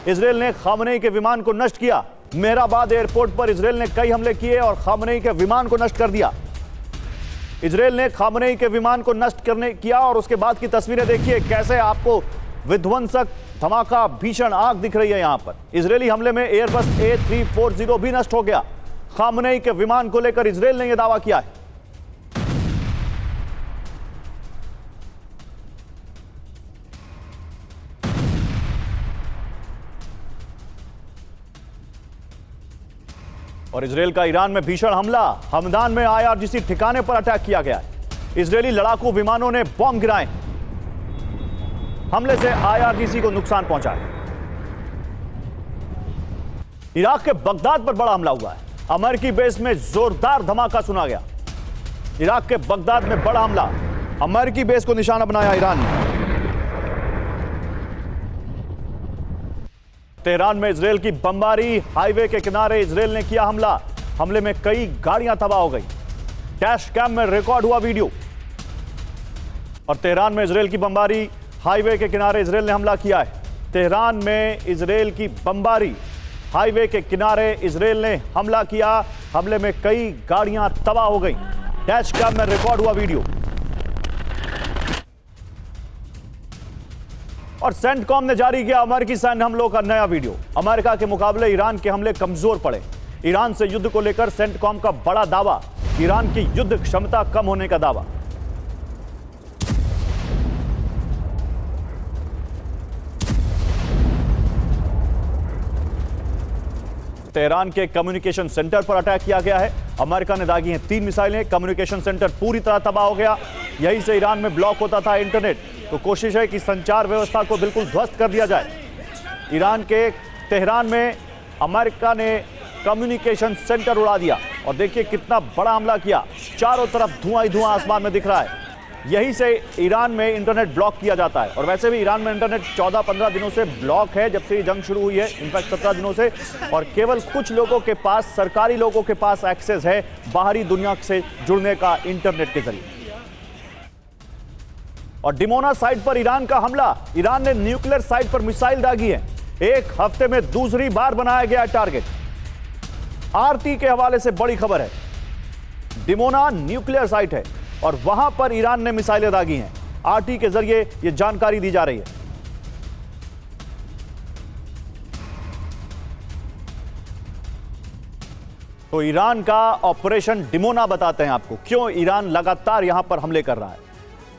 Israel ने Khamenei के विमान को नष्ट किया। मेहराबाद एयरपोर्ट पर इजराइल ने कई हमले किए और खामनेई के विमान को नष्ट कर दिया। इजराइल ने खामनेई के विमान को नष्ट करने किया और उसके बाद की तस्वीरें देखिए, कैसे आपको विध्वंसक धमाका, भीषण आग दिख रही है यहां पर। इजरायली हमले में एयरबस A340 भी नष्ट हो गया। खामनेई के विमान को लेकर इजराइल ने यह दावा किया है। और इजराइल का ईरान में भीषण हमला, हमदान में IRGC ठिकाने पर अटैक किया गया है। इजरायली लड़ाकू विमानों ने बॉम्ब गिराए, हमले से IRGC को नुकसान पहुंचा है। इराक के बगदाद पर बड़ा हमला हुआ है। अमेरिकी बेस में जोरदार धमाका सुना गया। इराक के बगदाद में बड़ा हमला, अमेरिकी बेस को निशाना बनाया ईरान ने। तेहरान में इजराइल की बमबारी, हाईवे के किनारे इजराइल ने किया हमला। हमले में कई गाड़ियां तबाह हो गई। डैश कैम में रिकॉर्ड हुआ वीडियो। और तेहरान में इजराइल की बमबारी, हाईवे के किनारे इजराइल ने हमला किया है। तेहरान में इजराइल की बमबारी, हाईवे के किनारे इजराइल ने हमला किया। हमले में कई गाड़ियां तबाह हो गई। डैश कैम में रिकॉर्ड हुआ वीडियो। और सेंटकॉम ने जारी किया अमेरिकी सैन्य हमलों का नया वीडियो। अमेरिका के मुकाबले ईरान के हमले कमजोर पड़े। ईरान से युद्ध को लेकर सेंटकॉम का बड़ा दावा, ईरान की युद्ध क्षमता कम होने का दावा। तेहरान के कम्युनिकेशन सेंटर पर अटैक किया गया है। अमेरिका ने दागी हैं 3 मिसाइलें। कम्युनिकेशन सेंटर पूरी तरह तबाह हो गया। यहीं से ईरान में ब्लॉक होता था इंटरनेट, तो कोशिश है कि संचार व्यवस्था को बिल्कुल ध्वस्त कर दिया जाए। ईरान के तेहरान में अमेरिका ने कम्युनिकेशन सेंटर उड़ा दिया और देखिए कितना बड़ा हमला किया। चारों तरफ धुआं ही धुआं आसमान में दिख रहा है। यहीं से ईरान में इंटरनेट ब्लॉक किया जाता है। और वैसे भी ईरान में इंटरनेट 14-15 दिनों से ब्लॉक है, जब से ये जंग शुरू हुई है, इनफैक्ट 17 दिनों से। और केवल कुछ लोगों के पास, सरकारी लोगों के पास एक्सेस है बाहरी दुनिया से जुड़ने का इंटरनेट के जरिए। और डिमोना साइट पर ईरान का हमला, ईरान ने न्यूक्लियर साइट पर मिसाइल दागी है। एक हफ्ते में दूसरी बार बनाया गया टारगेट। RT के हवाले से बड़ी खबर है। डिमोना न्यूक्लियर साइट है और वहां पर ईरान ने मिसाइलें दागी हैं। RT के जरिए यह जानकारी दी जा रही है। तो ईरान का ऑपरेशन डिमोना बताते हैं आपको, क्यों ईरान लगातार यहां पर हमले कर रहा है,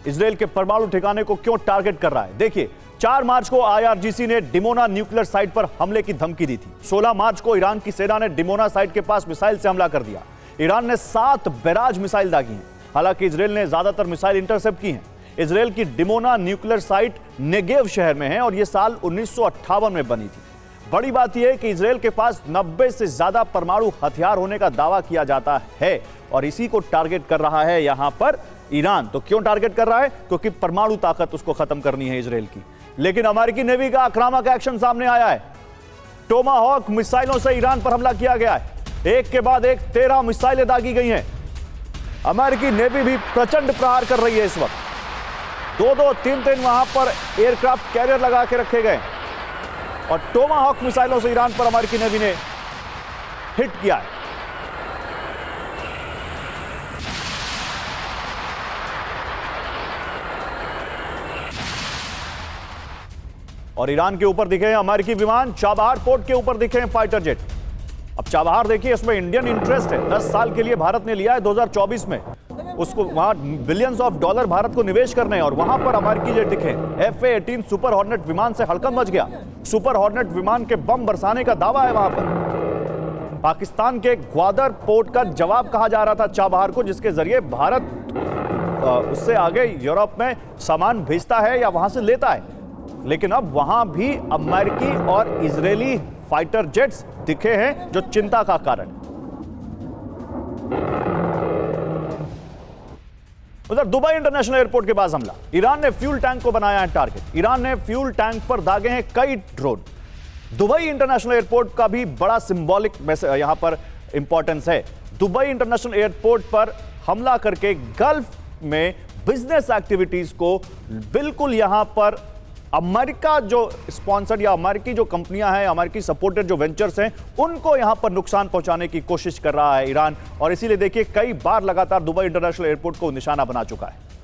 इजराइल के परमाणु ठिकाने को क्यों टारगेट कर रहा है। देखिए, 4 मार्च को IRGC ने डिमोना न्यूक्लियर साइट पर हमले की धमकी दी थी। 16 मार्च को ईरान की सेना ने डिमोना साइट के पास मिसाइल से हमला कर दिया। ईरान ने 7 बैराज मिसाइल दागी हैं। हालांकि इजराइल ने ज्यादातर मिसाइल इंटरसेप्ट की हैं। इजराइल की डिमोना न्यूक्लियर साइट नेगेव शहर में है और यह साल 1958 में बनी थी। बड़ी बात यह है कि इजराइल के पास 90 से ज्यादा परमाणु हथियार होने का दावा किया जाता है और इसी को टारगेट कर रहा है यहां पर ईरान। तो क्यों टारगेट कर रहा है? क्योंकि परमाणु ताकत उसको खत्म करनी है इजराइल की। लेकिन अमेरिकी नेवी का आक्रामक एक्शन सामने आया है। टोमाहॉक मिसाइलों से ईरान पर हमला किया गया है। एक के बाद एक 13 मिसाइलें दागी गई हैं। अमेरिकी नेवी भी प्रचंड प्रहार कर रही है इस वक्त। 2-2, 3-3 वहां पर एयरक्राफ्ट कैरियर लगा के रखे गए और टोमाहॉक मिसाइलों से ईरान पर अमेरिकी नेवी ने हिट किया है। और ईरान के ऊपर दिखे हैं अमेरिकी विमान, चाबहार पोर्ट के ऊपर दिखे हैं फाइटर जेट। अब चाबहार देखिए, इसमें इंडियन इंटरेस्ट है। 10 साल के लिए भारत ने लिया है 2024 में। उसको वहां बिलियंस ऑफ डॉलर भारत को निवेश करने हैं और वहां पर अमेरिकी जेट दिखे। F-18 सुपर हॉर्नेट विमान से हड़कंप मच गया। सुपर हॉर्नेट विमान के बम बरसाने का दावा है वहां पर। पाकिस्तान के ग्वादर पोर्ट का जवाब कहा जा रहा था चाबहार को, जिसके जरिए भारत उससे आगे यूरोप में सामान भेजता है या वहां से लेता है। लेकिन अब वहां भी अमेरिकी और इजरायली फाइटर जेट्स दिखे हैं, जो चिंता का कारण। उधर दुबई इंटरनेशनल एयरपोर्ट के पास हमला, ईरान ने फ्यूल टैंक को बनाया है टारगेट। ईरान ने फ्यूल टैंक पर दागे हैं कई ड्रोन। दुबई इंटरनेशनल एयरपोर्ट का भी बड़ा सिंबॉलिक यहां पर इंपॉर्टेंस है। दुबई इंटरनेशनल एयरपोर्ट पर हमला करके गल्फ में बिजनेस एक्टिविटीज को बिल्कुल यहां पर अमेरिका जो स्पॉन्सर या अमेरिकी जो कंपनियां हैं, अमेरिकी सपोर्टेड जो वेंचर्स हैं, उनको यहां पर नुकसान पहुंचाने की कोशिश कर रहा है ईरान। और इसीलिए देखिए कई बार लगातार दुबई इंटरनेशनल एयरपोर्ट को निशाना बना चुका है।